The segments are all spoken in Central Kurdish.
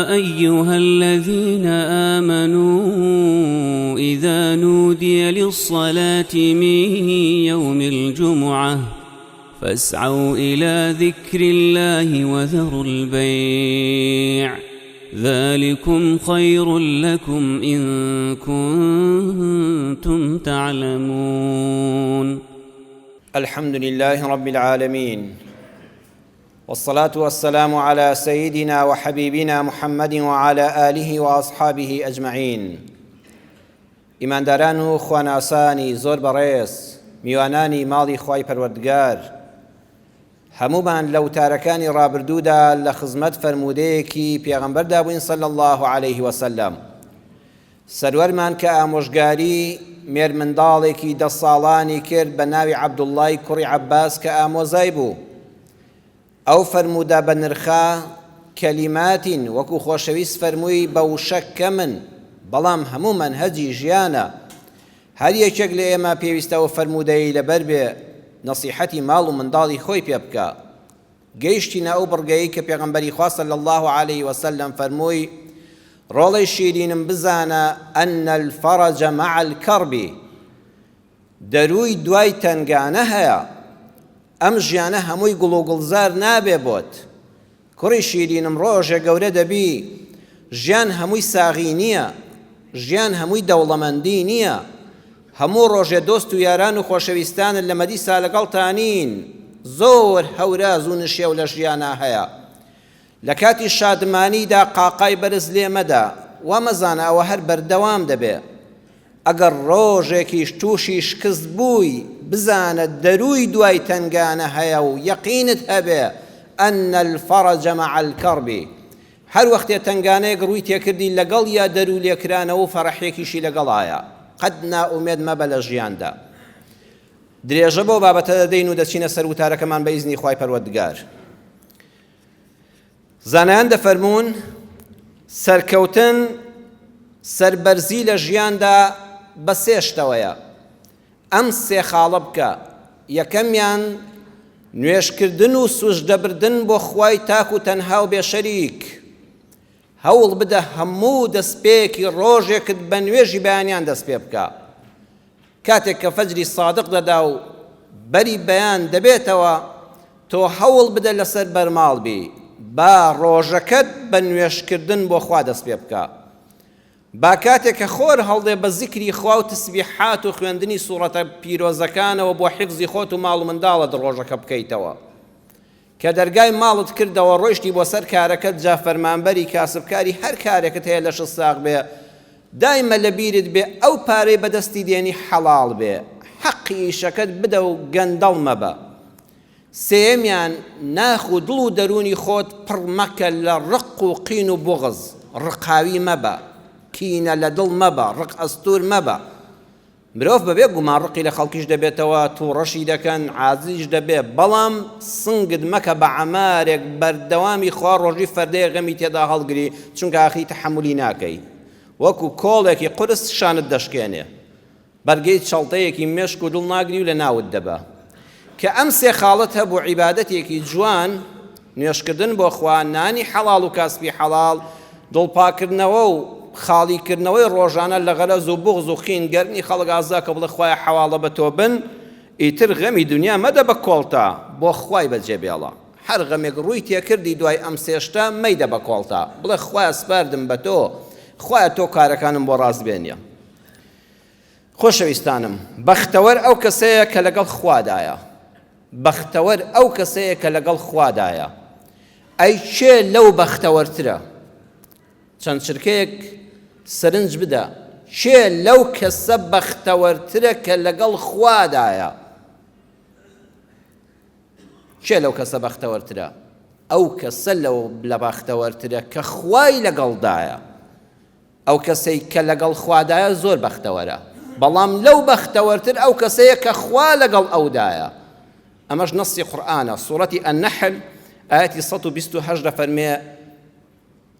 أيها الذين آمنوا إذا نودي للصلاة من يوم الجمعة فاسعوا إلى ذكر الله وذروا البيع ذلكم خير لكم إن كنتم تعلمون. الحمد لله رب العالمين، والصلاة والسلام على سيدنا وحبيبنا محمد وعلى آله وأصحابه أجمعين. إيمان داران خواناساني زور بريس میوانانی ماڵی خوای پەروەردگار، هەمومان لەو تارەکانی ڕابردوودا لە خزمەت فەرموودەیەکی پێغەمبەردا بووین صلی الله عليه وسلم. سەروەرمان کە ئامۆژگاری مێر منداڵێکی 10 ساڵانی کرد بە ناوی عەبدوڵڵای کوڕی عەباس کە ئامۆزای بوو. ئەو فەرموودە بە نرخە کەلیماتین وەکو خۆشەویست فەرمووی بە وشەکە من، بەڵام هەموو مەنهەجی ژیانە. هەر یەکێک لە ئێمە پێویستەوە فەرموودەی لەبەر بێ نەسیحەتی ماڵ و منداڵی خۆی پێ بکە. گەیشتینە ئەو بڕگەیی کە پێغەمبەری خوا صلی الله عليه وسلم فەرمووی ڕۆڵەی شیرینم بزانە ئەن الفەرەج مع الکەرب، دەرووی دوای تەنگانە هەیە، ئەم ژیانە هەمووی گوڵ و گوڵزار نابێ بۆت. کوڕی شیرینم ڕۆژێ گەورە دەبی، ژیان هەمووی ساغی نییە، ژیان هەمووی دەوڵەمەندی نییە، هەموو ڕۆژێ دۆست و یاران و خۆشەویستانت لە مەدیسا لەگەڵتانین. زۆر هەوراز و نشێو لە ژیانە هەیە. لە کاتی شادمانیدا قاقای بەرز لێ مەدە، وا مەزانە ئەوە هەر بەردەوام دەبێ. ئەگەر ڕۆژێکیش تووشی شکست بووی، بزانە دەرووی دوای تەنگانە هەیە و یەقینت هەبێ ئەن الفەرەج مع الکەرب. هەر وەختێ تەنگانەیەک ڕووی تێکردی لەگەڵ یا دەرو لێکرانەوە و فەرەحێکیشی لەگەڵایە، قەت نائومێد مەبە لە ژیاندا. درێژە بۆ بابەتە دەدەین و دەچینە سەر وتارەکەمان بە ئیزنی خوای پەروەردگار. زانایان دەفەرمون سەرکەوتن سەربەرزی لە ژیاندا بە 3 شتەوەیە. ئەم 3 خاڵە بکە. یەکەمیان نوێشکردن و سوژدەبردن بۆ خوای تاک و تەنها و بێشەریک. هەوڵ بدە هەموو دەستپێکی ڕۆژێکت بە نوێژی بەیانیان دەست پێ بکە. کاتێک کە فەجری سادق دەدا و بەری بەیان دەبێتەوە، تۆ هەوڵ بدە لەسەر بەرماڵ بی، با ڕۆژەکەت بە نوێشکردن بۆ خوا دەست پێ بکە. با کاتێک کە خۆر هەڵدێ بە زیکری خوا و تسبیحات و خوێندنی سوڕەتە پیرۆزەکانەوە بۆ حیفزی خۆت و ماڵ و منداڵت ڕۆژەکە بکەیتەوە. کە دەرگای ماڵت کردەوە ڕۆیشتی بۆ سەر کارەکەت، جا فەرمانبەری کاسبکاری هەر کارێکت هەیە لە 6 ساغ بێ، دایمە لە بیرت بێ ئەو پارەی بەدەستی دێنی حەڵاڵ بێ، حەقی ئیشەکەت بدە و گەندەڵ مەبە. سێمیان ناخ و دڵ و دەرونی خۆت پڕ مەکە لە ڕق و قین و بوغز، ڕقاوی مەبە، کینە لە دڵ مەبە، ڕق ئەستور مەبە. مرۆڤ بەبێ گومان ڕقی لە خەڵکیش دەبێتەوە، تووڕەشی دەکەن، عازیش دەبێ، بەڵام سنگت مەکە بە عەمارێک بەردەوامی خوا ڕۆژی فەردەیە غەمی تێدا هەڵگری، چونکە ئاخی تەحەمولی ناکەی. وەکو کۆڵێکی قورس شانت دەشکێنێ، بەرگەی چەڵتەیەکی مێشک و دڵ ناگری و لە ناوت دەبە. کە ئەم 3 خاڵەت هەبوو عیبادەتێکی جوان، نوێشکردن بۆ خوا، نانی حەڵاڵ و کاسبی حەڵاڵ، دڵپاکردنەوە و خاڵیکردنەوەی ڕۆژانە لە غەرەز و بوغز و خین گەرنی خەڵک ئازاکە بڵێ خوایە حەواڵە بە تۆ بن، ئیتر غەمی دنیا مەدە بە کۆڵتا، بۆ خوای بەجێبێڵە. هەر غەمێک ڕووی تێکردی دوای ئەم 3 شتە مەیدە بە کۆڵتا، بڵێ خوایە سپاردم بە تۆ، خوایە تۆ کارەکانم بۆ ڕاست بێنیە. خۆشەویستانم، بەختەوەر ئەو کەسەیە کە لەگەڵ خوادایە. بەختەوەر ئەو کەسەیە کە لەگەڵ خوادایە. ئەی چێ لەو بەختەوەرترە؟ چەند چرکەیەک سەرنج بدە، چێ لەو کەسە بەختەوەرترە کە لەگەڵ خوادایە؟ چێ لەو کەسە بەختەوەرترە؟ ئەو کەسە لە بەختەوەرترە کە خوای لەگەڵدایە. ئەو کەسەی کە لەگەڵ خوادایە زۆر بەختەوەرە، بەڵام لەو بەختەوەرتر ئەو کەسەیە کە خوا لەگەڵ ئەودایە. ئەمەش نەسی قورئانە، سوورەتی النەحل ئاەتی 128 دەفەرمێ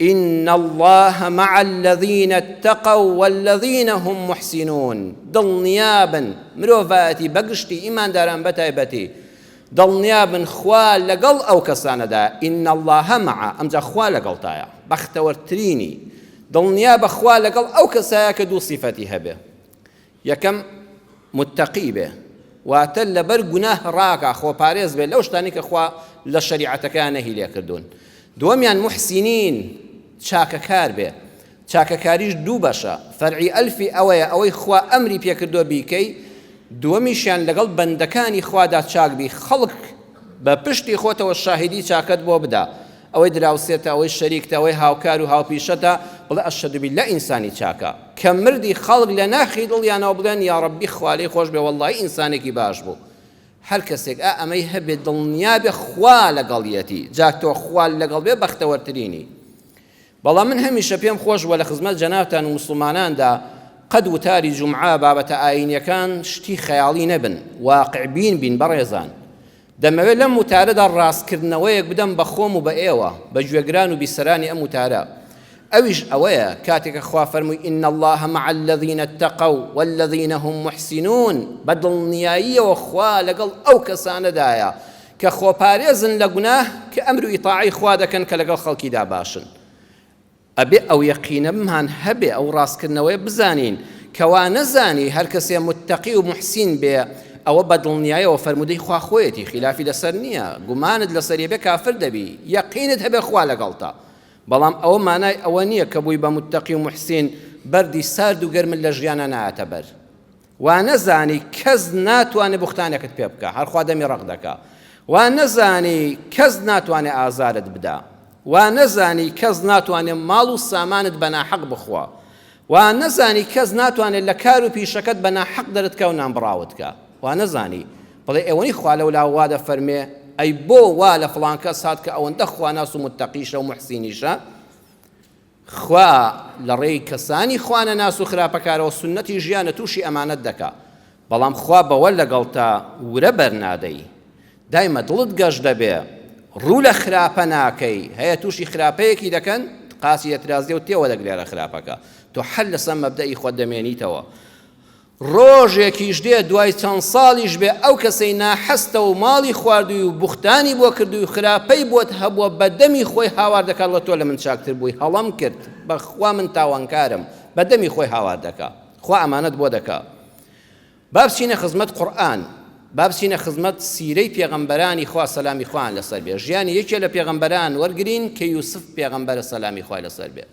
إن الله مع الذين اتقوا والذين هم محسنون. دڵنیابن مرۆڤایەتی بەگشتی ئیمانداران بەتایبەتی دڵنیابن خوا لەگەڵ ئەو کەسانەدا ئین الله مع ئەمجا خوا لەگەڵتایە بەختەوەرترینی دڵنیا بە خوا لەگەڵ ئەو کەسایە کە دوو سیفەتی هەبێ یەکەم متەقی بێ واتە لەبەر گوناه ڕاکە خۆپارێز بێ لەو شتانی کە خوا لە شەریعەتەکان نەهی لێ کردوون دووەمیان محسینین چاکەکار بێ چاکەکاریش دوو بەشە فەرعی ئەلفی ئەوەیە ئەوەی خوا ئەمری پێکردووە بیکەی دووەمیشیان لەگەڵ بەندەکانی خوادا چاک بی خەڵک بە پشتی خۆتەوە شاهیدی چاکەت بۆ بدا ئەوەی دراوسێتە ئەوەی شەریکتە ئەوەی هاوکار و هاوپیشەتە بڵێ ئەشهەدو بیلله ئینسانی چاکە کە مردی خەڵک لە ناخی دڵیانەوە بڵێن یا ڕەبی خوا لێی خۆش بێ وەڵڵی ئینسانێکی باش بوو هەر کەسێک ئەمەی هەبێت دڵنیا بێ خوا لەگەڵیەتی جاک تۆ خوا لەگەڵ بێ بەختەوەرترینی بەڵام من هەمیشە پێم خۆش وە لە خزمەت جەنابتان و موسڵماناندا قەد وتاری جومعە بابەتە ئاینیەکان شتی خەیاڵی نەبن واقع بین بەڕێزان دەمەوێت لەم وتارەدا ڕاستکردنەوەیەک بدەم بە خۆم و بە ئێوە بە گوێگران و بیسەرانی ئەم وتارە ئەویش ئەوەیە کاتێکە خوا فەرمووی ئین الله مع الذین اتقوا والذین هم محسنون بە دڵنیاییەوە خوا لەگەڵ ئەو کەسانەدایە کە خۆپارێزن لە گوناه کە ئەمر و ئیطاعی خوا دەکەن کە لەگەڵ خەڵکیدا باشن ئەبێ ئەو یەقینە بمان هەبێ ئەو ڕاستکردنەوەی بزانین کەوا نەزانی هەر کەسێ متەقی و محسین بێ ئەوە بە دڵنیایەوە فەرمودەی خوا خۆیەتی خلافی لەسەر نییە گومانت لەسەری بێ کافر دەبی یەقینت هەبێ خوا لەگەڵتە بەڵام ئەوە مانای ئەوە نییە کە بووی بە متەقی و محسین بەردی سارد و گەرمت لە ژیانە نایەتە بەر وا نەزانی کەس ناتوانێت بوختانێکت پێ بکە هەر خوا دەمی ڕق دەکا وا نەزانی کەس ناتوانێت ئازارت بدا وا نەزانی کەس ناتوانێت ماڵ و سامانت بە ناحەق بخوا وا نەزانی کەس ناتوانێت لە کار و پیشەکەت بە ناحەق دەرت کە و نامبڕاوت کە وا نەزانی بڵێ ئێوەنی خوا لەولا وا دەفەرمێ ئەی بۆ وا لە فڵان کەس هات کە ئەوەندە خوا ناس و متەقیشە و محسینیشە خوا لە ڕێی کەسانی خوانە ناس و خراپەکارەوە سنەتی ژیانە تووشی ئەمانەت دەکا بەڵام خوا بەوە لەگەڵتا ورە بەرنادەی دایمە دڵت گەشت دەبێ ڕوو لە خراپە ناکەی هەیە تووشی خراپەیەکی دەکەن قاسی ئەترازدێ و تێوە دەگرێرە خراپەکە تۆ حەل لەسەر مەبدەئی خۆت دەمێنیتەوە ڕۆژێکیش دێ دوای چەند ساڵیش بێ ئەو کەسەی ناحەستە و ماڵی خواردووی و بوختانی بۆ کردووی و خراپەی بۆت هەبووە بەدەمی خۆی هاوار دەکات لە تۆ لە من چاکتر بووی هەڵەم کرد بەخوا من تاوانکارم بەدەمی خۆی هاوار دەکات خوا ئەمانەت بۆ دەکات با بچینە خزمەت قورئان با بچینە خزمەت سیرەی پێغەمبەرانی خوا سەلامی خوان لەسەر بێ ژیانی یەکێ لە پێغەمبەران وەرگرین کە یوسف پێغەمبەرە سەلامی خوای لەسەر بێ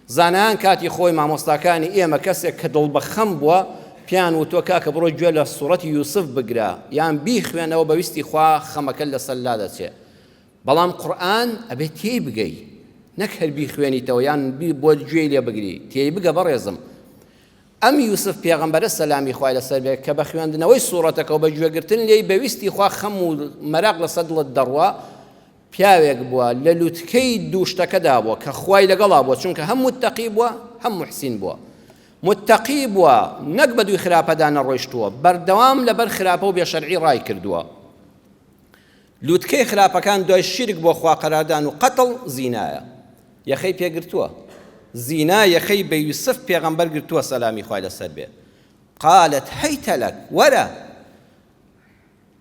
زانایان کاتی خۆی مامۆستاکانی ئێمە کەسێک کە دڵبەخەم بووە پیان و تۆ کاکە بڕۆ گوێ لە سوڕەتی یوسف بگرە یان بیخوێنەوە بەویستی خوا خەمەکە لەسەر لا دەچێ بەڵام قورئان ئەبێت تێی بگەی نەک هەر بیخوێنیتەوە یان بۆ گوێی لێ بگری تێی بگە بەڕێزم ئەم یوسف پێغەمبەرە سەلامی خوای لەسەر بێ کە بە خوێندنەوەی سوڕەتەکە و بە گوێگرتن لێی بەویستی خوا خەم و مەراق لەسەر دڵت دەڕوا پیاوێک بووە لە لووتکەی دووشتەکەدا بووە کە خوای لەگەڵا بووە چونکە هەم متەقی بووە هەم محسین بووە متەقی بووە نەک بە دووی خراپەدا نەڕۆیشتووە بەردەوام لەبەر خراپە و بێشەرعی ڕای کردووە لووتکەی خراپەکان دوای شیرک بۆ خوا قەراردان و قەتڵ زینایە یەخەی پێگرتووە زینا یەخەی بە یوسف پێغەمبەر گرتووە سەلامی خوای لەسەر بێ قالت هەیتە لەک وەرە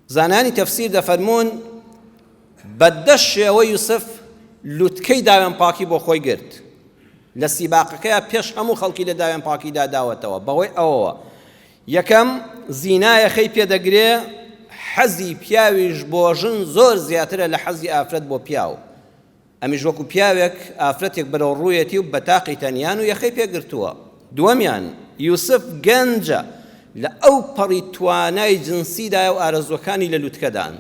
زانانی تەفسیر دەفەرمون بەدەست شێوە یوسف لووتکەی داوێن پاکی بۆ خۆی گرت لە سیباقەکەیە پێش هەموو خەڵکی لە داوێن پاکیدا داوەتەوە بەهۆی ئەوەوە یەکەم زینا یەخەی پێدەگرێ حەزی پیاویش بۆ ژن زۆر زیاترە لە حەزی ئافرەت بۆ پیاو ئەمیش وەکو پیاوێک ئافرەتێک بەرەو ڕوویەتی و بەتاقی تەنیان و یەخەی پێگرتووە دووەمیان یوسف گەنجە لە ئەو پەڕی توانای جنسیدایە و ئارەزوەکانی لە لووتکەدان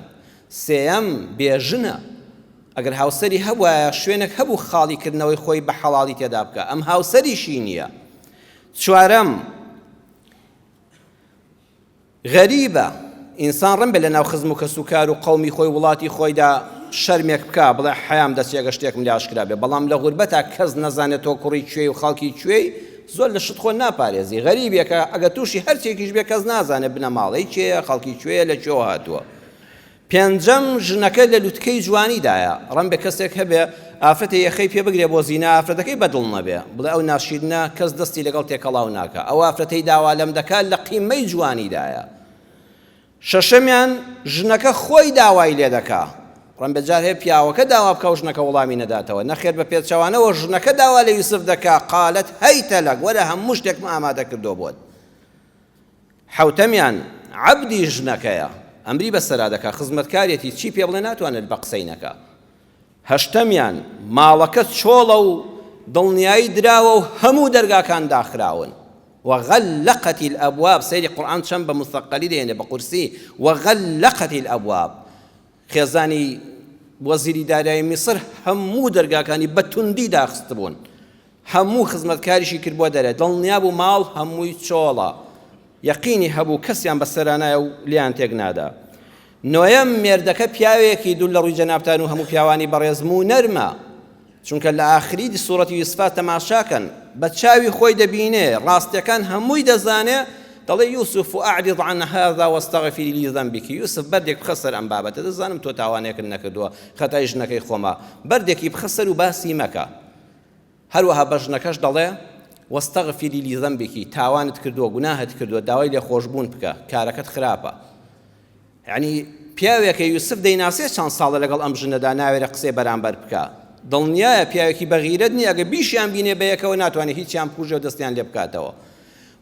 سێەم بێژنە ئەگەر هاوسەری هەبووە شوێنێک هەبوو خاڵیکردنەوەی خۆی بە حەڵاڵی تێدا بکە ئەم هاوسەریشی نییە چوارەم غەریبە ئینسان ڕەن بێ لە ناو خزم و کەسوکار و قەومی خۆی وڵاتی خۆیدا شەرمێک بکە بڵێ حەیام دەچێگە شتێکم لێ ئاشکرا بێ بەڵام لە غوربەتە کەس نەزانێت تۆ کوڕی کوێی و خەڵکی کوێی زۆر لە شت خۆ ناپارێزی غەریبێکە ئەگە تووشی هەرچێکیش بێ کەس نازانێت بنە ماڵەی چێە خەڵکی کوێیە لە کوێوە هاتووە پێنجەم ژنەکە لە لووتکەی جوانیدایە ڕەن بە کەسێک هەبێ ئافرەتە یەخەی پێ بگرێ بۆ زینا ئافرەتەکەی بەدڵ نەبێ بڵێ ئەو ناشیدنە کەس دەستی لەگەڵ تێکەڵاو ناکە ئەو ئافرەتەی داوا لەم دەکات لە قیمەی جوانیدایە شەشەمیان ژنەکە خۆی داوای لێ دەکا ڕەنبەجار هەیە پیاوەکە داوا بکە و ژنەکە وەڵامی نەداتەوە نەخێر بە پێچەوانەوە ژنەکە داوا لە یوسف دەکا قالت هەیتە لەک وەرە هەموو شتێکم ئامادە کردۆ بۆت حەوتەمیان عەبدی ژنەکەیە ئەمری بەسەرا دەکا خزمەتکارێتی چی پێ بڵێ ناتوانێت بە قسەی نەکا هەشتەمیان ماڵەکە چۆڵە و دڵنیایی دراوە و هەموو دەرگاکان داخراون وغلقت الأبواب سيري القرآن شنب بمثقلين بقرسي وغلقت الأبواب خيزاني وزيري داري مصر همو درقاكاني بتندي داخستبون همو خزمت كاريشي كربو داري دلنيابو مال همو يتشولا يقيني هبو كسيان بسرانا ليان تيقنادا نويم مردك بياويكي دول روي جنابتانو همو بياواني بريزمو نرما چونکە لە ئاخری دی سوورەتی یوسفا تەماشاکەن بە چاوی خۆی دەبینێ ڕاستیەکان هەمووی دەزانێ دەڵێ یوسف ئەعرض عن هذا واستغفری لی ذنبکی یوسف بەردێک بخەسەر ئەم بابەتە دەزانم تۆ تاوانێکت نەکردووە خەتای ژنەکەی خۆما بەردێکی بخەسەر و باسی مەکە هەروەها بە ژنەکەش دەڵێ واستغفری لی ذنبکی تاوانت کردووە گوناهت کردووە داوای لێ خۆشبوون بکە کارەکەت خراپە یعنی پیاوێکە یوسف دەیناسێ چەند ساڵە لەگەڵ ئەم ژنەدا ناوێرە قسەی بەرامبەر بکە دڵنیایە پیاوێکی بەغیرەت نییە ئەگە بیشیان بینێ بەیەکەوە ناتوانێت هیچیان پوژێ و دەستیان لێ بکاتەوە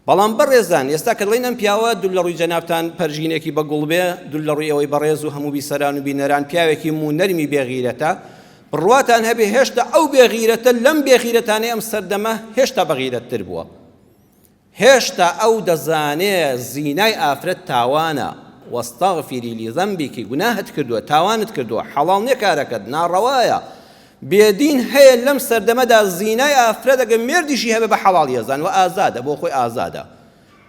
بەڵام بەڕێزان ئێستا کە دڵێن ئەم پیاوە دوول لە ڕووی جەنابتان پەرژینێکی بەگوڵ بێ دوول لە ڕووی ئەوەی بەڕێز و هەموو بیسەران و بینەران پیاوێکی مونەرمی بێغیرەتە بڕواتان هەبێ هێشتا ئەو بێغیرەتە لەم بێغیرەتانەی ئەم سەردەمە هێشتا بەغیرەتتر بووە هێشتا ئەو دەزانێ زینای ئافرەت تاوانە واستغفری لذنبکی گوناهت کردووە تاوانت کردووە حەڵاڵ نییە کارەکەت ناڕەوایە بێدین هەیە لەم سەردەمەدا زینای ئافرەت ئەگە مێردیشی هەبێ بە حەڵاڵ یەزان و ئازادە بۆ خۆی ئازادە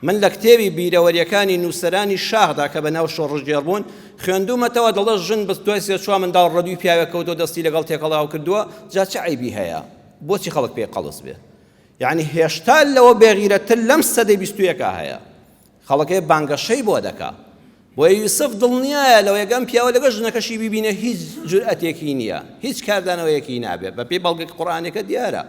من لە کتێبی بیرەوەریەکانی نووسەرانی شاخدا کە بەناو شۆڕژگێڕ بوون خوێندومەتەوە دەڵێ ژن بە دوای سێ چوار منداڵ ڕەدووی پیاوێک کەوتۆ دەستی لەگەڵ تێکەڵاو کردووە جا چه عیبی هەیە بۆچی خەڵک پێی قەڵس بێ یعنی هێشتا لەوە بێغیرەتر لەم سەدەی 21 هەیە خەڵک بانگەشەی بۆ دەکا بۆ یوسف دڵنیایە لەوە یەکەم پیاوە لەگەڵ ژنەکەشی ببینێ هیچ جورئەتێکی نییە هیچ کاردانەوەیەکی نابێت بە پێی بەڵگەی قورئانەکە دیارە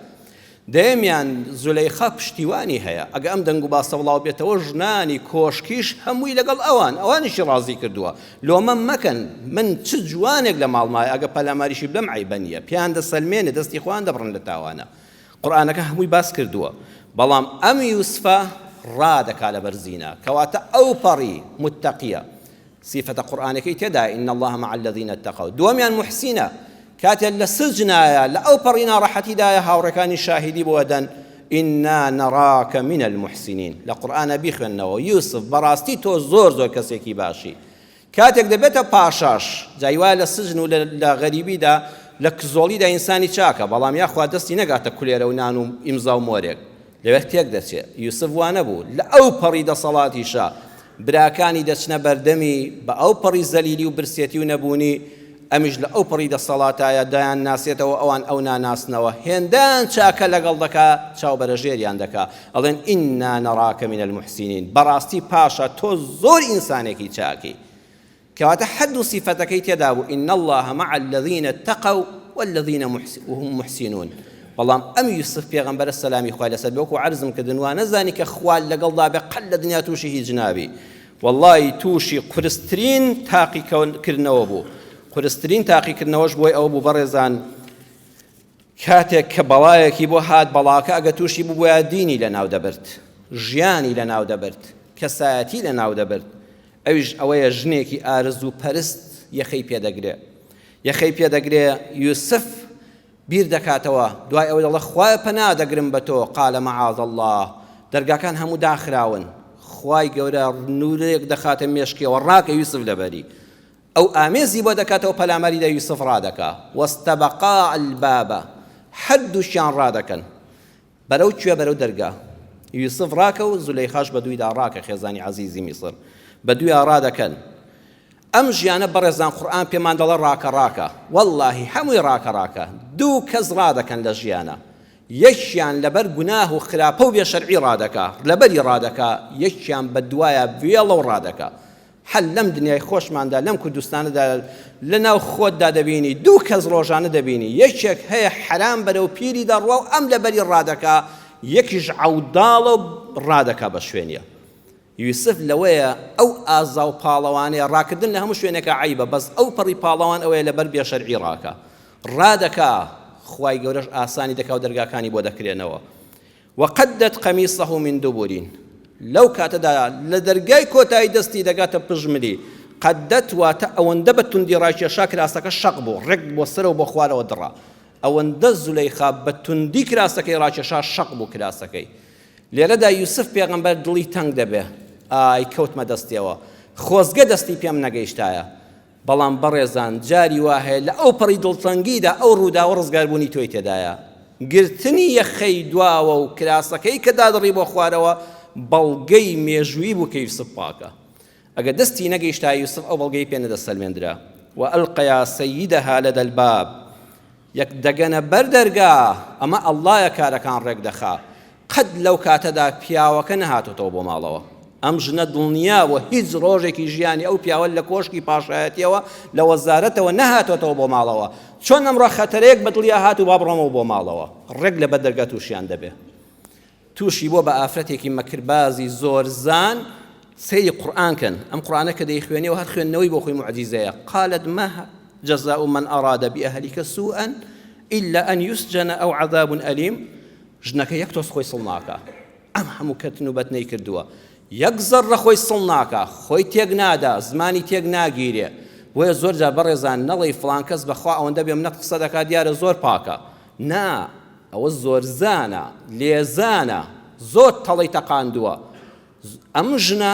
دەیەمیان زولەیخا پشتیوانی هەیە ئەگە ئەم دەنگ و باسە بڵاو بێتەوە ژنانی کۆشکیش هەمووی لەگەڵ ئەوانیشی ڕازی کردووە لۆمە مەکەن من چ جوانێک لە ماڵمایە ئەگە پەلاماریشی بلەم عیبە نییە پیان دەسەلمێنێ دەستی خۆیان دەبڕن لە تاوانە قورئانەکە هەمووی باس کردووە بەڵام ئەم یوسفە ڕادەکا لەبەر زینە کەواتە ئەو پەڕی متەقیە صفة قرآنك تدا إن الله مع الذين اتقوا دوميان محسنة كاتل لسجنايا لأو برينا راحتي دايا هاوركاني شاهدي بودن إنا نراك من المحسنين لقرآن بيخنوا يوسف براستي تو زور كسيكي باشي كاتك دبتا باشاش جايوا لسجن ولا غريبي دا لكزولي دا إنساني شاكا بلام ياخوا دستي نقاتا كليرا ونانو إمزاو موريك لبختيك دسي يوسف وانبو لأو بريد صلاتي شا براکانی دەچنە بەردەمی بە ئەو پەڕی زەلیلی و برسێتی و نەبوونی ئەمیش لە ئەو پەڕی دەسەڵاتایە دایان ناسێتەوە ئەوان ئەو ناناسنەوە هێندان چاکە لەگەڵ دەکا چاوبەرەژێریان دەکا ئەڵێن ئینا نەڕاکە من المحسینین بەڕاستی پاشە تۆ زۆر ئینسانێکی چاکی کەواتە حەد و سیفەتەکەی تێدا بوو ئین الله مع الذین اتقوا والذین هم محسنون بەڵام ئەم یوسف پێغەمبەرە سەلامی خوای لەسەر بێ وەکو عەرزم کردن وا نەزانی کە خوال لەگەڵدا بێ قەت لە دنیا تووشی هیچ نابی وەڵڵی تووشی قورسترین تاقیکردنەوە بوو قورسترین تاقیکردنەوەش بۆی ئەوە بوو بەڕێزان کاتێک کە بەڵایەکی بۆ هات بەڵاکە ئەگە تووشی بووە دینی لەناو دەبرد ژیانی لەناو دەبرد کەسایەتی لەناو دەبرد ئەویش ئەوەیە ژنێکی ئارزوو پەرست یەخەی پێدەگرێ یوسف بیر دەکاتەوە دوای ئەوەی دەڵێ خوای پەنا دەگرم بە تۆ قالە مەعاذ الله دەرگاکان هەموو داخراون خوای گەورە نورێک دەخاتە مێشکیەوە ڕاکە یوسف لەبەری ئەو ئامێزی بۆ دەکاتەوە پەلامەری دا یوسف ڕادەکا وەستەبەقا البابە هەردووشیان ڕادەکەن بەرەو کوێ بەرەو دەرگا یوسف ڕاکە و زولەیخاش بە دوویدا ڕاکە خێزانی عەزیزی میسر بە دوویا ڕادەکەن ئەم ژیانە بەڕێزان قورئان پێمان دەڵێ ڕاکە وەڵڵاهی هەمووی ڕاکە دوو کەس ڕادەکەن لە ژیانە یەکیان لەبەر گوناه و خراپە و بێشەرعی ڕادەکا لەبەری ڕادەکا یەکیان بە دوایە وێڵە و ڕادەکا هەل لەم دنیای خۆشماندا لەم کوردستانەدا لەناو خۆتدا دەبینی دوو کەس ڕۆژانە دەبینی یەکێک هەیە حەرام بەرەو پیری دەڕوا و ئەم لەبەری ڕادەکا یەکیش عەوداڵە و ڕادەکا بە شوێنیە یوسف لەوەیە ئەو ئازا و پاڵەوانەیە ڕاکردن لە هەموو شوێنێکە عیبە بەس ئەو پەڕی پاڵەوان ئەوەیە لەبەر بێشەرعی ڕاکە ڕادەکا خوای گەورەش ئاسانی دەکا و دەرگاکانی بۆ دەکرێنەوە وقدت قەمیسەه من دبر لەو کاتەدا لە دەرگای کۆتایی دەستی دەگاتە پژملی قەدەت واتە ئەوەندە بە توندی ڕاکێشا کراسەکە شەق بوو ڕێک بۆ سەرە و بۆ خوارەوە دڕا ئەوەندە زولەیخا بە توندی کراسەکەی ڕاکێشا شەق بوو کراسەکەی لێرەدا یوسف پێغەمبەر دڵی تەنگ دەبێ ئای کەوتمە دەستیەوە خۆزگە دەستی پێم نەگەیشتایە بەڵام بەڕێزان جاری وا هەیە لە ئەو پەڕی دڵتەنگیدا ئەو ڕووداوە ڕزگاربوونی تۆی تێدایە گرتنی یەخەی دواوە و کراسەکەی کە دادڕی بۆ خوارەوە بەڵگەی مێژووی بوو کە یوسف پاکە ئەگە دەستی نەگەیشتا یوسف ئەو بەڵگەی پێ نەدەسەلمێنرا وألقيا سيدها لدى الباب یەک دەگەنە بەر دەرگا ئەمە ئەڵڵایە کارەکان ڕێک دەخا قەت لەو کاتەدا پیاوەکە نەهاتۆتەوە بۆ ماڵەوە ئەم ژنە دڵنیاوە هیچ ڕۆژێکی ژیانی ئەو پیاوە لە کۆشکی پاشایەتیەوە لە وەزارەتەوە نەهاتۆتەوە بۆ ماڵەوە چۆن ئەمڕۆ خەتەرەیەک بە دڵیا هات و با بڕۆمەوە بۆ ماڵەوە ڕێک لە بەر دەرگا تووشیان دەبێ تووشی بۆ بە ئافرەتێکی مەکربازی زۆر زان سەیری قورئانکەن ئەم قورئانە کە دەیخوێنێەوە هەر خوێندنەوەی بۆ خۆی معجیزەیە قالت ما جزاء من أراد بأهلك سوءا إلا أن يسجن أو عذاب أليم ژنەکە یەک تۆس خۆی سڵ ناکە ئەم هەموو کەتنوبەت نەیکردووە یەک زەڕە خۆی سڵ ناکە خۆی تێک نادا زمانی تێک ناگیرێ بۆیە زۆر جار بەڕێزان نەڵێی فڵان کەس بەخوا ئەوەندە بێ منەت قسە دەکات دیارە زۆر پاکە نا ئەوە زۆر زانە لێزانە زۆر تەڵی تەقاندووە ئەم ژنە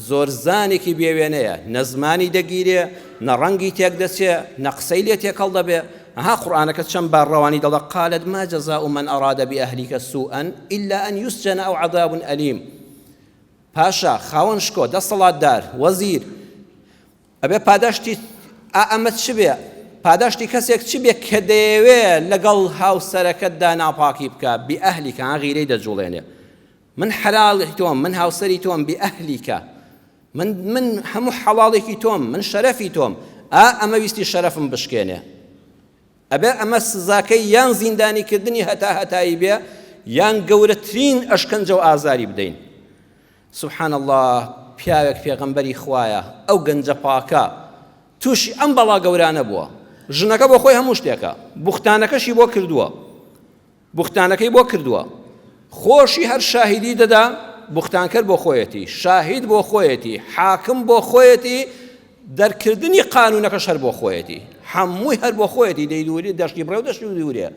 زۆر زانێکی بێوێنەیە نە زمانی دەگیرێ نە ڕەنگی تێک دەچێ نە قسەی لێ تێکەڵ دەبێ ها قورآنەکە چەند باڕەوانی دەڵێ قالت ما جزاء من أراد بأهلك سوءا إلا أن يسجن أو عذاب أليم پاشا خاوەن شکۆ دەسەڵاتدار وەزیر ئەبێ پاداشتی ئەمە چ بێ پاداشتی کەسێک چ بێ کە دەیەوێت لەگەڵ هاوسەرەکەتدا ناپاکی بکە بئەهلیکە غیرەی دەجوڵێنێ من حەلاڵی تۆم من هاوسەری تۆم بئەهلیکە من هەموو حەڵاڵێکی تۆم من شەرەفی تۆم ئەمە ویستی شەرەفم بشکێنێ ئەبێ ئەمە سزاکەی یان زیندانیکردنی هەتایی بێ یان گەورەترین ئەشکەنجە و ئازاری بدەین سبحان الله پیاوێک پێغەمبەری خوایە ئەو گەنجە پاکە تووشی ئەم بەڵا گەورانە بووە ژنەکە بۆ خۆی هەموو شتێکە بوختانەکەشی بۆ کردووە بوختانەکەی بۆ کردووە خۆشی هەر شاهیدی دەدا بوختانکەر بۆ خۆیەتی شاهید بۆ خۆیەتی حاکم بۆ خۆیەتی دەرکردنی قانونەکەش هەر بۆ خۆیەتی هەمووی هەر بۆ خۆیەتی دەیدوری دەشتی بڕێ و دەشتی دوورێ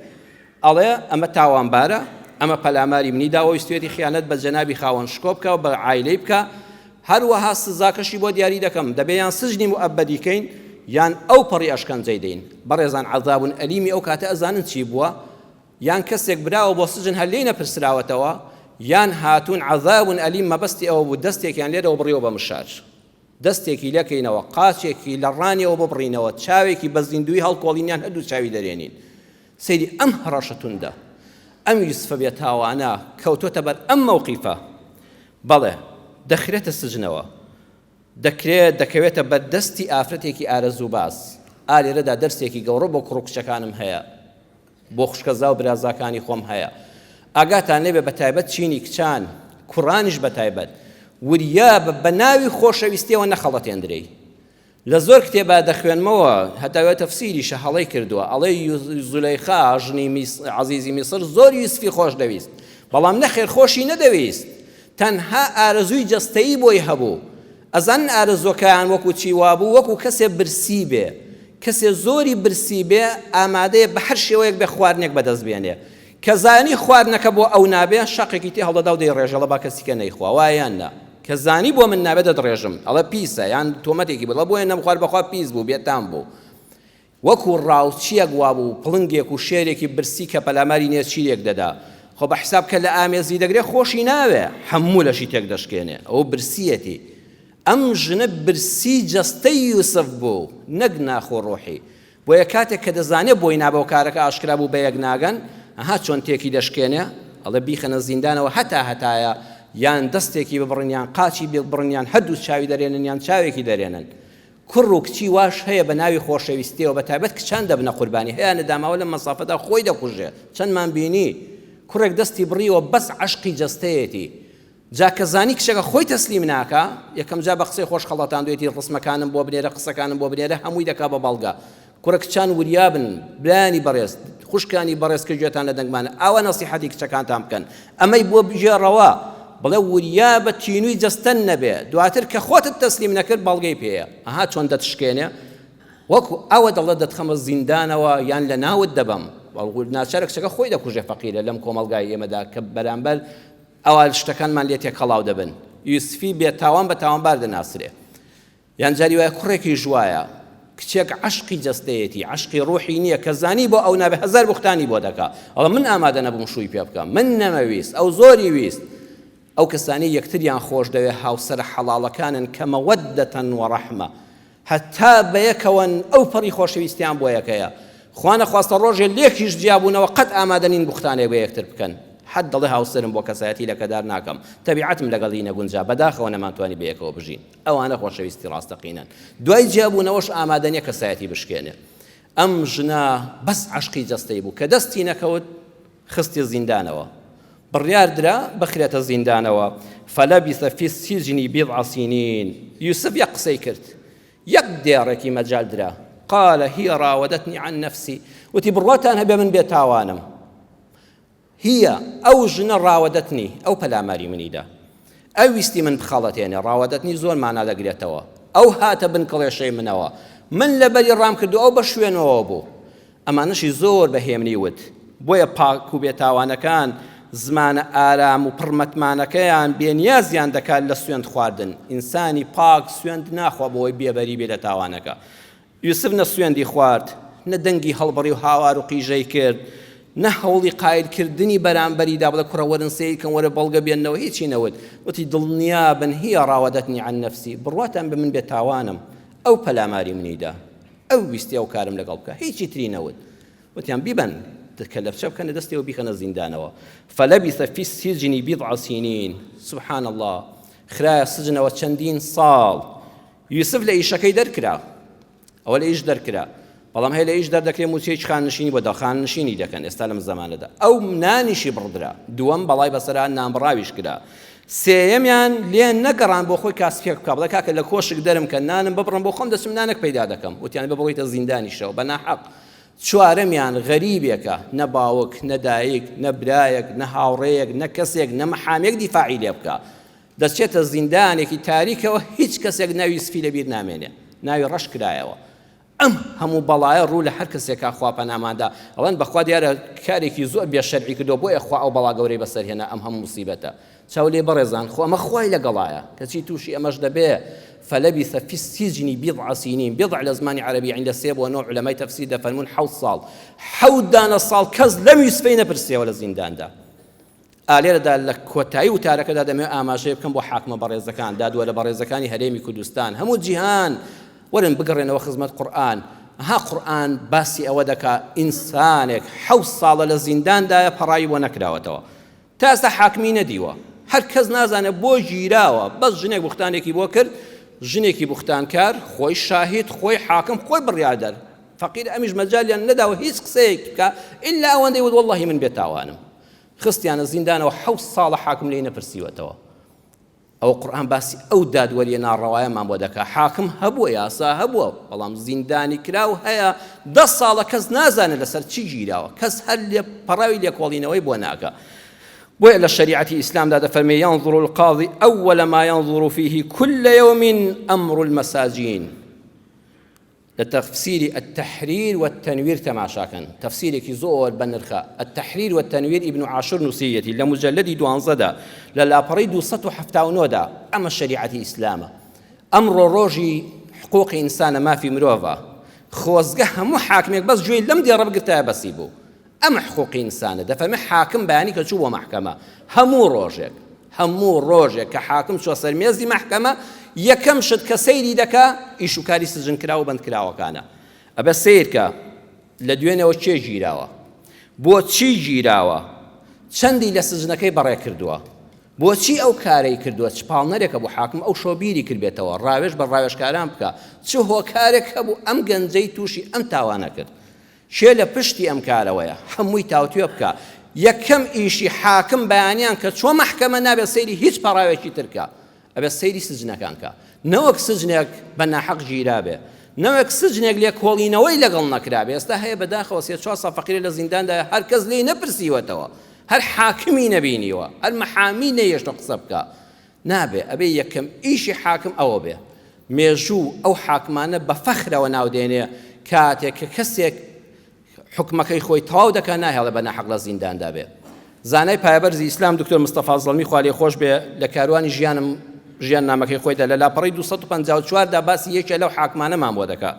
ئەڵێ ئەمە تاوانبارە ئەمە پەلاماری منی داوەستێتی خیانەت بە جەنابی خاوەن شکۆ بکە و بە عایلەی بکە هەروەها سزاکەشی بۆ دیاری دەکەم دەبێ یان سژنی موئەبەدیکەین یان ئەو پەڕی ئەشکەنجەی دەین بەڕێزان عەذاب ئەلیمی ئەو کاتە ئەزانن چی بووە یان کەسێک براوە بۆ سژن هەر لێی نەپرسراوەتەوە یان هاتوون عەذاب ئەلیم مەبەستی ئەوە بوو دەستێکیان لێرەوە بڕیەوە بە مشار دەستێکی لەکەینەوە قاچێکی لە ڕانیەوە ببڕینەوە چاوێکی بە زیندوی هەڵکۆڵینیان هەردوو چاوی دەرێنین سەیری ئەم هەڕەشە توندە ئەم یوسفە بێ تاوانە کەوتۆتە بەر ئەم مەوقیفە بەڵێ دەخرێتە سژنەوە دەکەوێتە بەردەستی ئافرەتێکی ئارەزوو باز ئالێرەدا دەرسێکی گەورە بۆ کوڕ و کچەکانم هەیە بۆ خوشکەزا و برازاکانی خۆم هەیە ئاگاتان لێبێ بە تایبەت چینی کچان کوڕانیش بە تایبەت وریا بە ناوی خۆشەویستیەوە نەخەڵەتێندرەی لە زۆر کتێبا دەخوێنمەوە هەتاوێت تەفسیریشە هەڵەی کردووە ئەڵێ زولەیخا ژنی عەزیزی میسر زۆر یوسفی خۆش دەویست بەڵام نەخێر خۆشی نەدەویست تەنها ئارەزووی جەستەیی بۆی هەبوو ئەزان ئارەزۆکەیان وەکو چی وابوو وەکو کەسێ برسی بێ کەسێ زۆری برسی بێ ئامادەیە بە هەر شێوەیەک بێ خواردنێک بەدەست بێنێ کە زانی خواردنەکە بۆ ئەو نابێ شەقێکی تێ هەڵدەدا و دەیڕێژەڵە با کەسیکە نەیخوا وایان نا کە زانی بۆ من نابێت دەدڕێژم ئەڵە پیسە یان تۆمەتێکی بڵە بۆیە نەمخوار بەخوا پیس بوو بێتان بوو وەکو ڕاوچیەک وابوو پڵنگێک و شێرێکی برسی کە پەلاماری نێچیرێک دەدا خۆ بە حساب کە لە ئامێزی دەگرێت خۆشی ناوێ هەموو لەشی تێک دەشکێنێ ئەو برسیەتی ئەم ژنە برسی جەستەی یوسف بوو نەک ناخۆ ڕۆحی بۆیە کاتێک کە دەزانێت بۆی نابە و کارەکە ئاشکرا بوو بە یەک ناگەن ئەها چۆن تێکی دەشکێنێ ئەڵێ بیخەنە زیندانەوە هەتایە یان دەستێکی ببڕنیان قاچی ببڕنیان هەردوو چاوی دەرێنن یان چاوێکی دەرێنن کوڕ و کچی واش هەیە بە ناوی خۆشەویستیەوە بە تایبەت کچان دەبنە قوربانی هەیە نەداماوە لە مەسافەدا خۆی دەکوژێ چەندمان بینی کوڕێک دەستی بڕیەوە بەس عەشقی جەستەیەتی جا کەزانی کچەکە خۆی تەسلیم ناکە یەکەم جا بە قسەی خۆش خەڵەتان دوێتی ڕسمەکانم بۆ بنێرە قسەکانم بۆ بنێرە هەمووی دەکا بە بەڵگە کوڕە کچان وریابن برانی بەڕێز خوشکانی بەڕێز کە گوێتان لە دەنگمانە ئەوە نەسیحەتی کچەکانتان بکەن ئەمەی بۆ بژێڕەوە بڵێ وریا بە تینووی جەستەن نەبێ دواتر کە خۆتت تەسلیم نەکرد بەڵگەی پێیە ئەها چۆن دەتشکێنێ وەکو ئەوە دەڵێ دەتخەمە زیندانەوە یان لە ناوت دەبەم ناچارە کچەکە خۆی دەکوژێ فەقیرە لەم کۆمەڵگای ئێمەدا کە بەرامبەر ئەوە شتەکانمان لێ تێکەڵاو دەبن یوسفی بێتاوان بە تاوانبار دەناسرێ یان جاری وایە کوڕێکی ژوایە کچێک عشقی جەستەیەتی عشقی ڕۆحی نییە کە زانی بۆ ئەو نابێ هەزار بوختانی بۆ دەکا ئەڵە من ئامادە نەبووم شووی پێ بکەم من نەمەویست ئەو زۆری ویست ئەو کەسانی یەکتریان خۆش دەوێ هاوسەرە حەڵاڵەکانن کە مەوەدەتەن وەڕەحمە هەتا بەیەکەوەن ئەو پەڕی خۆشەویستیان بۆ یەکەیە خوا نەخواستە ڕۆژێ لێکیش جیابوونەوە قەت ئامادە نین بوختانێک بە یەکتر بکەن حد دڵێ هاوسەرم بۆ کەسایەتی لەکەدار ناکەم تەبیعەتم لەگەڵی نەگونجا بەداخەوە نەمانتوانی بەیەکەوە بژین ئەوانە خۆشەویستی ڕاستەقینەن دوای جیابوونەوەش ئامادە نییە کەسایەتی بشکێنێ ئەم ژنا بەس عشقی جەستەی بوو کە دەستی نەکەوت خستی زیندانەوە بڕیار درا بخرێتە زیندانەوە فەلەبیثە فی السجن بضع سنین یوسف یەک قسەی کرد یەک دێڕێکی مەجال درا قال هي راودتني عن نفسي وتي بڕواتان هەبێ من بێتاوانم هي ئەو ژنە ڕاوەدەتنی ئەو پەلاماری منیدا ئەو ویستی من بخەڵەتێنێ ڕاوەدەتنی زۆر مانا دەگرێتەوە ئەو هاتە بن کڵێشەی منەوە من لەبەری ڕام کردو ئەو بە شوێنەوە بوو ئەمانەشی زۆر بەهێمنی وت بۆیە پاک و بێتاوانەکان زمانە ئارام و پڕمەتمانەکەیان بێنیازیان دەکات لە سوێند خواردن ئینسانی پاک سوێند ناخوا بۆی بێبەری بێ لە تاوانەکە یوسف نە سوێندی خوارد نە دەنگی هەڵبڕی و هاوار و قیژەی کرد نە هەوڵی قایلکردنی بەرامبەریدا بڵێ کوڕە وەرن سەیرکەن وەرە بەڵگە بێننەوە هیچی نەوت وتی دڵنیابن هی ڕاوەدەتنی عن نەفسی بڕواتان بە من بێتاوانم ئەو پەلاماری منیدا ئەو ویستی ئەو کارم لەگەڵ بکە هیچی تری نەوت وتیان بیبەن کە لە بچە بکەنە دەستێەوە بیخەنە زیندانەوە فەلەبیثە فی السجن بضع سنین سبحان الله خرایە سجنەوە چەندین ساڵ یوسف لە ئیشەکەی دەرکرا ئەوە لە ئیش دەرکرا بەڵام هەیە لە ئیش دەردەکرێت موچەیەکی خاننشینی بۆ دەخاننشینی دەکەن ئێستا لەم زەمانەدا ئەو نانیشی بڕدرا دووەم بەڵای بەسەرا نانبڕاویش کرا سێیەمیان لێن نەگەڕان بۆ خۆی کاسپێک بکە بڵێ کاکە لە کۆشک دەرم کە نانم ببڕم بۆ خۆم دەچم نانێک پەیدا دەکەم وتیان ببڕیتە زیندانیشەوە بە ناحەق چوارەمیان غەریبێکە نە باوک نە دایک نە برایەک نە هاوڕێیەک نە کەسێک نە مەحامێک دیفاعی لێ بکە دەچێتە زیندانێکی تاریکەوە هیچ کەسێک ناوی یوسفی لەبیر نامێنێ ناوی ڕەش کرایەوە ئەم هەموو بەڵایە ڕوو لە هەر کەسێکا خوا پەناماندا ئەڵێن بەخوا دیارە کارێکی زۆر بێشەرعی کردو بۆیە خوا ئەو بەڵا گەورەی بەسەرهێنا ئەم هەموو موسیبەتە چاو لێ بەڕێزان خۆ ئەمە خوای لەگەڵایە کەچی تووشی ئەمەش دەبێ فلبث في السجن بضع سنين بضع لزمان عربي عند السيب ونوع علماء تفسير دفرمون حوض صال حوض دان الصال كز لم يسفين برسي ولا زندان دا آلير دا لكوتاي وتارك دا دمي آماجي بكم بو حاكم بريزكان داد ولا بريزكاني هريمي كردستان همو جيهان ورن بقرنا وخزمة قرآن ها قرآن باسي أودك إنسانك حوض صال لزندان دا براي ونكراوتوا تاسا حاكمين ديوا هر کەس نازانێ بۆ گیراوە بەس ژنێک بوختانێکی بۆ کرد ژنێکی بوختانکار خۆی شاهید خۆی حاکم خۆی بڕیادەر فەقیر ئەمیش مەجالیان نەداوە هیچ قسەیەک بکە ئیلا ئەوەندەی وت وەڵڵاهی من بێتاوانم خستیانە زیندانەوە 7 ساڵە حاکم لێی نەپرسیوەتەوە ئەو قورئان باسی ئەو دادوەریە ناڕەوایەمان بۆ دەکا حاکم هەبووە یاسا هەبووە بەڵام زیندانی کراو هەیە 10 ساڵە کەس نازانێت لەسەر چی گیراوە کەس هەر لێ پەڕاوی لێکۆڵینەوەی بۆ ناکە وإلى الشريعة الإسلام ذا فرمي ينظر القاضي أول ما ينظر فيه كل يوم أمر المساجين لتفسير التحرير والتنوير تماشاكا تفسير كيزور بنرخاء التحرير والتنوير ابن عاشور نسيتي لمجلد دوان زدا للأبريد سطو حفتاونودا أما الشريعة الإسلام أمر روجي حقوق إنسان ما في مروفا خوزقها مو حاكمك بس جوي لم دي رب قرتها بسيبو ئەمە حقوقی ئینسانە دەفەرمێ حاکم بەیانی کە چووە مەحکەمە هەموو ڕۆژێک کە حاکم چوە سەر مێزی مەحکەمە یەکەم شت کە سەیری دەکا ئیش و کاری سجنکرا و بەندکراوەکانە ئەبە سیرکە لە دوێنەوە چێ گیراوە بۆچی گیراوە چەندی لە سجنەکەی بەڕێ کردووە بۆچی ئەو کارەی کردووە چ پاڵنەرێکە بۆ حاکم ئەو شۆبیری کردبێتەوە ڕاوێژ بە ڕاوێژکاران بکە چ هۆکارێک هەبوو ئەم گەنجەی تووشی ئەم تاوانە کرد شێ لە پشتی ئەم کارەوەیە هەمووی تاوتوێ بکە یەکەم ئیشی حاکم بەیانیان کە چۆن مەحکەمە نابێت سەیری هیچ پەڕاوێکی ترکە ئەبێت سەیری سجنەکان کە نەوەک سجنێک بە ناحەق گیرابێ نەوەک سجنێک لێ کۆڵینەوەی لەگەڵ نەکرابێ ئێستا هەیە بەداخەوە 3-4 ساڵ فەقیرە لە زینداندا هەر کەس لێی نەپرسیوەتەوە هەر حاکمی نەبینیوە هەر مەحامی نەیەشتە قسە بکە نابێ ئەبێ یەکەم ئیشی حاکم ئەوە بێ مێژوو ئەو حاکمانە بە فەخرەوە ناودێنێ کاتێک کە کەسێک حکمەکەی خۆی تەواو دەکات ناهێڵێ بە ناحەق لە زینداندا بێ زانای پایەبەرزی ئیسلام دکتۆر مستەفا زەڵمی خوا لێ خۆش بێ لە کاروانی ژیان نامەکەی خۆیدا لە لاپەڕی 254دا باسی یەکێ لەو حاکمانەمان بۆ دەکات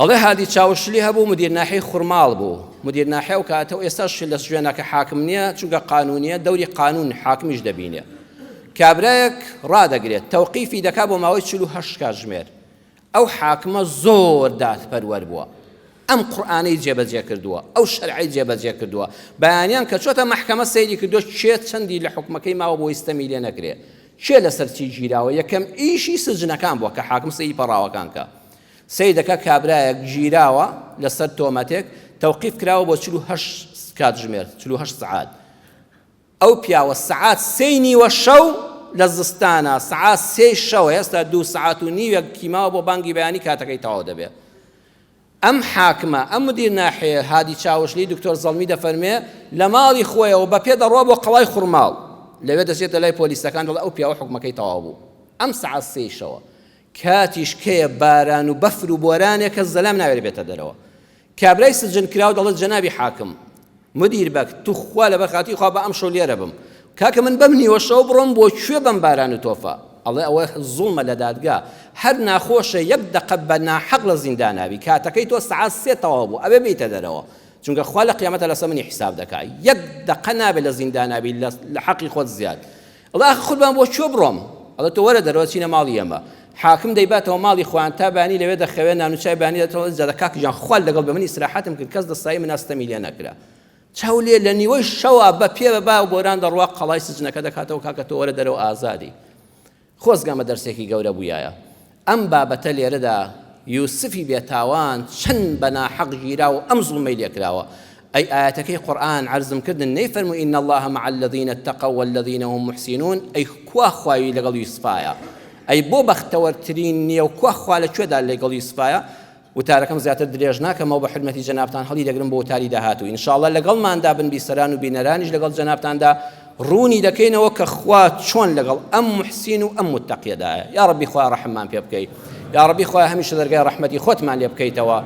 ئەڵێ هادی چاوشلی هەبوو مدیر ناحیەی خوڕماڵ بوو مدیر ناحیە و کاتەوە ئێستاش لە شوێنەکە حاکم نییە چونکە قانونیە دەوری قانون حاکمیش دەبینێ کابرایەک ڕادەگرێت تەوقیفی دەکات بۆ ماوەی 48 کاتژمێر ئەو حاکمە زۆر دادپەروەر بووە ئەم قورئانەی جێبەجێ کردووە ئەو شەرعەی جێبەجێ کردووە بەیانیان کە چۆتە مەحکەمە سەیری کردووە چێت چەندی لە حکومەکەی ماوە بۆ ئیستەمی لێ نەکرێ چێ لەسەر چی گیراوە یەکەم ئیشی سجنەکان بووە کە حاکم سەیری پەڕاوەکان کە سەیری دەکات کابرایەک گیراوە لەسەر تۆمەتێک تەوقیف کراوە بۆ 48 کاتژمێر 48 سەعات ئەو پیاوە سەعات 3 نیوە شەو لە زستانە سەعات 3 شەو هێستا 2 سەعات و نیوێک کیماوە بۆ بانگی بەیانی کاتەکەی تەواو دەبێت ئەم حاکمە ئەم مدیر ناحیە هادی چاوشلی دکتۆر زەڵمی دەفەرمێ لە ماڵی خۆیەوە بە پێ دەڕوا بۆ قەڵای خوڕماڵ لەوێ دەچێتە لای پۆلیسەکان دەڵێ ئەو پیاوە حکومەکەی تەواو بوو ئەم سەعات 3 شەوە کاتیش کەیە باران و بەفر و بۆرانێک کە زەلام ناوێت بێتە دەرەوە کابرای سجن کراو دەڵێت جەنابی حاکم مدیر بەک تو خوا لەبەر خاتی خوا بە ئەم شەو لێرە بم کاکە من بەم نیوە شەو بڕۆم بۆ کوێ بەم باران و تۆفە ئەڵێ ئەوە زوڵمە لە دادگا هەر ناخۆشە یەک دقە بە ناحەق لە زیندان نابی کاتەکەی تۆ سەعات 3 تەواو بوو ئەبێ بیتە دەرەوە چونکە خوا لە قیامەتە لەسەر منی حیساب دەکات یەک دقە نابێت لە زیندان نابی لە حەقی خۆت زیاد ئەڵێ خودمان بۆ کوێ بڕۆم ئەڵێ تۆ وەرە دەرەوە چینە ماڵی ئێمە حاکم دەیباتەوە ماڵی خۆیان تا بانی لەوێ دەخەوێ نانوچای بانی دەتەوە زیادە کاکیان خوا لەگەڵ بە من ئیسراحەتم کرد کەس دەستایی من ئەستەمی لێ نەکرا چاو لێ لە نیوەی شەوە بە پێ بە با و بۆران دەڕوا قەڵای سجنەکە دەکاتەوە کاکە تۆ وەرە دەرەوە ئازادی خۆزگامە دەرسێکی گەورە بوویایە ئەم بابەتە لێرەدا یوسفی بێتاوان چەند بە ناحەق گیرا و ئەم زوڵمەی لێکراوە ئەی ئاەتەکەی قورئان عەرزم کردن نەیفەرمووی ئین الله مع الذین اتقوا والذین هم محسنون ئەی کوا خوای لەگەڵ یوسفایە ئەی بۆ بەختەوەرترین نییە و کوا خوا لەکوێدا لەگەڵ یوسفایە وتارەکەم زیاتر درێژ ناکەمەوە بە حرمەتی جەنابتان هەڵی دەگرم بۆ وتاری داهاتوو ئینشاءڵڵا لەگەڵماندا بن بیسەران و بینەرانیش لەگەڵ جەنابتاندا ڕوونی دەکەینەوە کە خوا چۆن لەگەڵ ئەم محسین و ئەم متەقیەدایە یا ڕەبی خوا ڕەحممان پێ بکەیت یا ڕەبی خوا هەمیشە دەرگای ڕەحمەتی خۆتمان لێ بکەیتەوە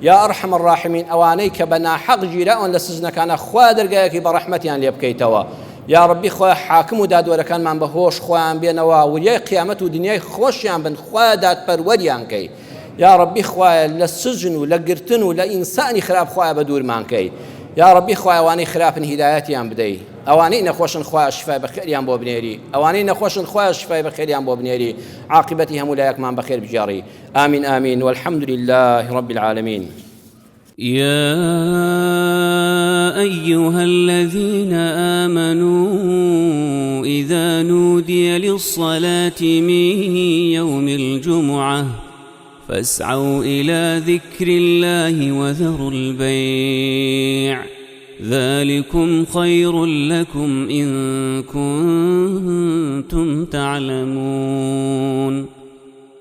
یا ئەرحەم الراحمین ئەوانەی کە بە ناحەق گیراون لە سجنەکانە خوا دەرگایەکی بە ڕەحمەتیان لێ بکەیتەوە یا ڕەبی خوا حاکم و دادوەرەکانمان بەهۆش خۆیان بێنەوە وریای قیامەت و دنیای خۆشیان بن خوا دادپەروەریان کەی یا ڕەبی خوایە لە سجن و لە گرتن و لە ئینسانی خراپ خوایە بە دوورمان کەی یا ڕەبی خوایە ئەوانەی خراپن هیدایەتیان بدەی ئەوانەی نەخۆشن خوایە شفای بەخێریان بۆ بنێری ئەوانەی نەخۆشن خوایە شفای بەخێریان بۆ بنێری عاقبەتی هەموو لایەکمان بەخێر بجێڕی آمین آمین والحمد لله رب العالمين يا أيها الذين آمنوا إذا نودي للصلاة من يوم الجمعة فاسعوا إلى ذكر الله وذروا البيع ذلكم خير لكم إن كنتم تعلمون